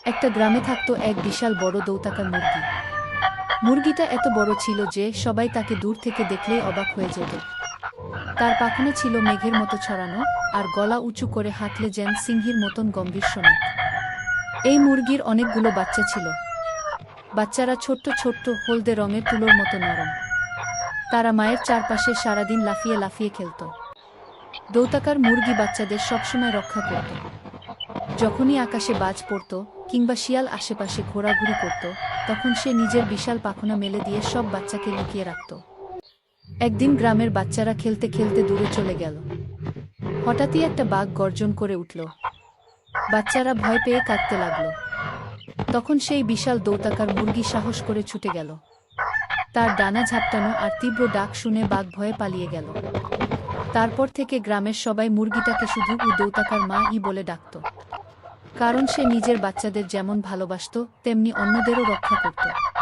একটা গ্রামে থাকত এক বিশাল বড় দৌতাকার মুরগি। মুরগিটা এত বড় ছিল যে সবাই তাকে দূর থেকে দেখলেই অবাক হয়ে যেত। তার পাখনা ছিল মেঘের মতো ছড়ানো, আর গলা উঁচু করে হাঁটলে যেন সিংহীর মতন গম্ভীর শোনাত। এই মুরগির অনেকগুলো বাচ্চা ছিল। বাচ্চারা ছোট্ট ছোট্ট হলদে রঙের তুলোর মতো নরম। তারা মায়ের চারপাশে সারাদিন লাফিয়ে লাফিয়ে খেলত। দৌতাকার মুরগি বাচ্চাদের সবসময় রক্ষা করত। যখনই আকাশে বাজ পড়ত কিংবা শিয়াল আশেপাশে ঘোরাঘুরি করত, তখন সে নিজের বিশাল পাখনা মেলে দিয়ে সব বাচ্চাকে লুকিয়ে রাখত। একদিন গ্রামের বাচ্চারা খেলতে খেলতে দূরে চলে গেল। হঠাৎই একটা বাঘ গর্জন করে উঠল। বাচ্চারা ভয় পেয়ে কাঁদতে লাগল। তখন সেই বিশাল দৌতাকার মুরগি সাহস করে ছুটে গেল। তার ডানা ঝাপটানো আর তীব্র ডাক শুনে বাঘ ভয়ে পালিয়ে গেল। তারপর থেকে গ্রামের সবাই মুরগিটাকে শুধু দৌতাকার মা-ই বলে ডাকত, কারণ সে নিজের বাচ্চাদের যেমন ভালোবাসত তেমনি অন্যদেরও রক্ষা করত।